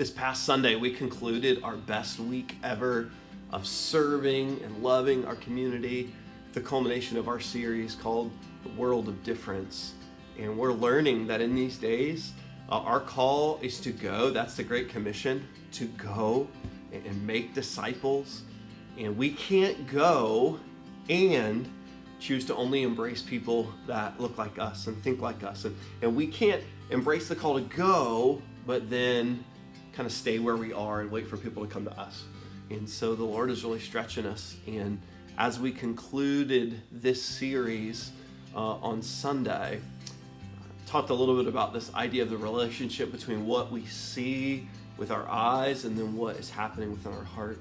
This past Sunday, we concluded our best week ever of serving and loving our community, the culmination of our series called The World of Difference. And we're learning that in these days, our call is to go. That's the Great Commission, to go and make disciples. And we can't go and choose to only embrace people that look like us and think like us. And we can't embrace the call to go, but then kind of stay where we are and wait for people to come to us. And so the Lord is really stretching us. And as we concluded this series on Sunday, talked a little bit about this idea of the relationship between what we see with our eyes and then what is happening within our heart.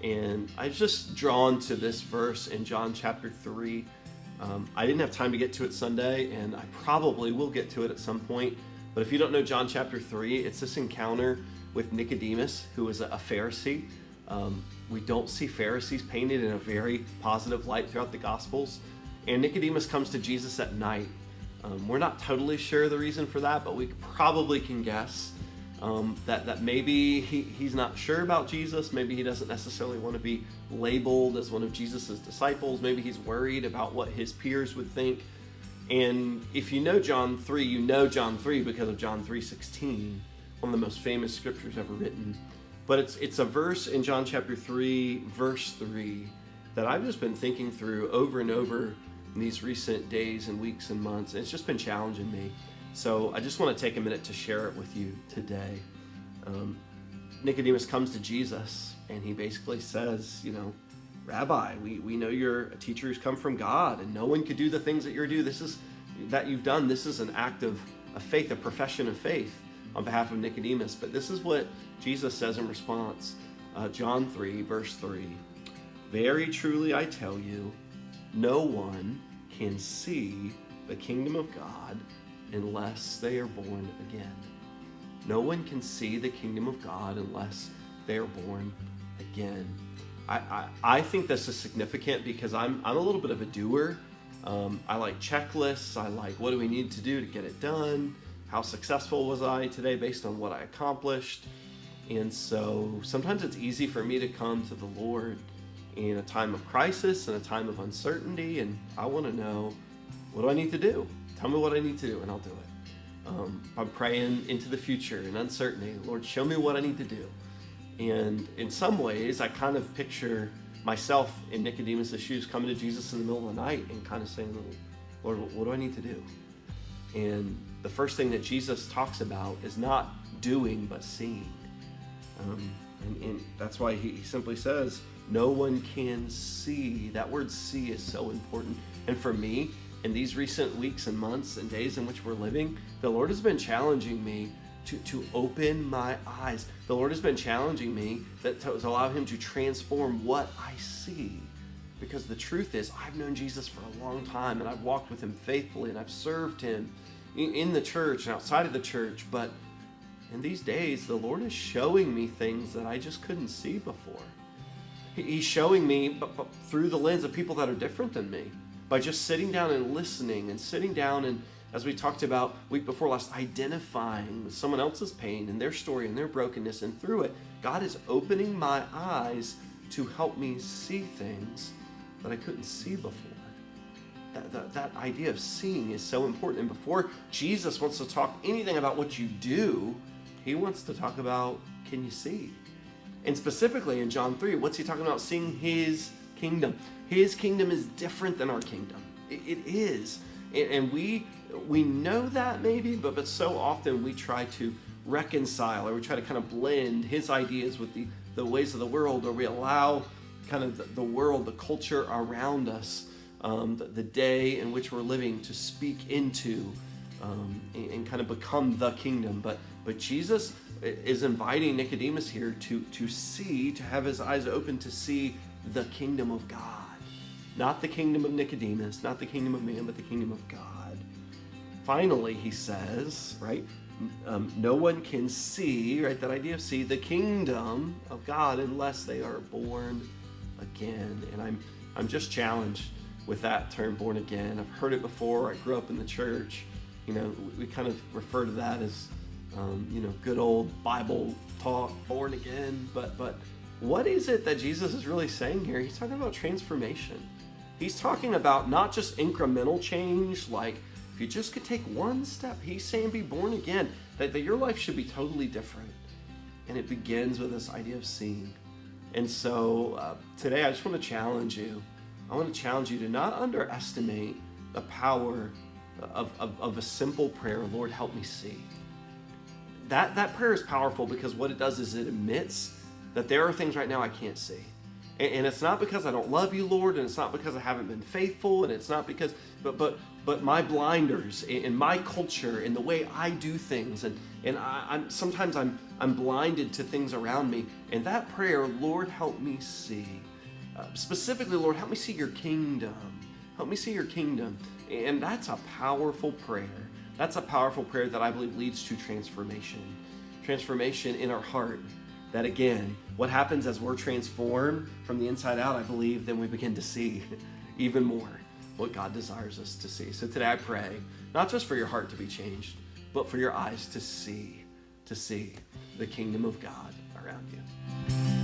And I was just drawn to this verse in John chapter 3. I didn't have time to get to it Sunday, and I probably will get to it at some point. But if you don't know John chapter 3, it's this encounter with Nicodemus, who is a Pharisee. We don't see Pharisees painted in a very positive light throughout the Gospels. And Nicodemus comes to Jesus at night. We're not totally sure the reason for that, but we probably can guess that maybe he's not sure about Jesus. Maybe he doesn't necessarily want to be labeled as one of Jesus's disciples. Maybe he's worried about what his peers would think. And if you know John 3, you know John 3 because of John 3:16, one of the most famous scriptures ever written. But it's a verse in John chapter 3, verse 3, that I've just been thinking through over and over in these recent days and weeks and months. And it's just been challenging me. So I just want to take a minute to share it with you today. Nicodemus comes to Jesus and he basically says, Rabbi, we know you're a teacher who's come from God, and no one could do the things that you've done. This is an act of faith, a profession of faith on behalf of Nicodemus. But this is what Jesus says in response. John 3, verse 3. Very truly I tell you, no one can see the kingdom of God unless they are born again. No one can see the kingdom of God unless they are born again. I think this is significant because I'm a little bit of a doer. I like checklists. I like, what do we need to do to get it done? How successful was I today based on what I accomplished? And so sometimes it's easy for me to come to the Lord in a time of crisis and a time of uncertainty, and I want to know, what do I need to do? Tell me what I need to do, and I'll do it. I'm praying into the future and uncertainty. Lord, show me what I need to do. And in some ways, I kind of picture myself in Nicodemus' shoes coming to Jesus in the middle of the night and kind of saying, Lord, what do I need to do? And the first thing that Jesus talks about is not doing, but seeing. And that's why he simply says, no one can see. That word see is so important. And for me, in these recent weeks and months and days in which we're living, the Lord has been challenging me to open my eyes. The Lord has been challenging me to allow him to transform what I see. Because the truth is, I've known Jesus for a long time, and I've walked with him faithfully, and I've served him in the church and outside of the church. But in these days, the Lord is showing me things that I just couldn't see before. He's showing me but through the lens of people that are different than me. By just sitting down and listening and sitting down and, as we talked about week before last, identifying with someone else's pain and their story and their brokenness. And through it, God is opening my eyes to help me see things that I couldn't see before. That idea of seeing is so important. And before Jesus wants to talk anything about what you do, he wants to talk about, can you see? And specifically in John 3, what's he talking about? Seeing his kingdom. His kingdom is different than our kingdom. It is. And we know that maybe, but so often we try to reconcile, or we try to kind of blend his ideas with the ways of the world, or we allow kind of the world, the culture around us, the day in which we're living to speak into and kind of become the kingdom. But Jesus is inviting Nicodemus here to see, to have his eyes open to see the kingdom of God. Not the kingdom of Nicodemus, not the kingdom of man, but the kingdom of God. Finally, he says, right, no one can see, right, that idea of see, the kingdom of God unless they are born again. And I'm just challenged with that term, born again. I've heard it before. I grew up in the church. We kind of refer to that as good old Bible talk, born again. But what is it that Jesus is really saying here? He's talking about transformation. He's talking about not just incremental change, like if you just could take one step. He's saying be born again, that your life should be totally different. And it begins with this idea of seeing. And so today I just want to challenge you. I want to challenge you to not underestimate the power of a simple prayer, Lord, help me see. That prayer is powerful because what it does is it admits that there are things right now I can't see. And it's not because I don't love you, Lord, and it's not because I haven't been faithful, and it's not because, but my blinders in my culture, in the way I do things, and I'm sometimes I'm blinded to things around me. And that prayer, Lord, help me see. Specifically, Lord, help me see your kingdom. Help me see your kingdom. And that's a powerful prayer. That's a powerful prayer that I believe leads to transformation. Transformation in our heart. That again, what happens as we're transformed from the inside out, I believe, then we begin to see even more what God desires us to see. So today I pray, not just for your heart to be changed, but for your eyes to see the kingdom of God around you.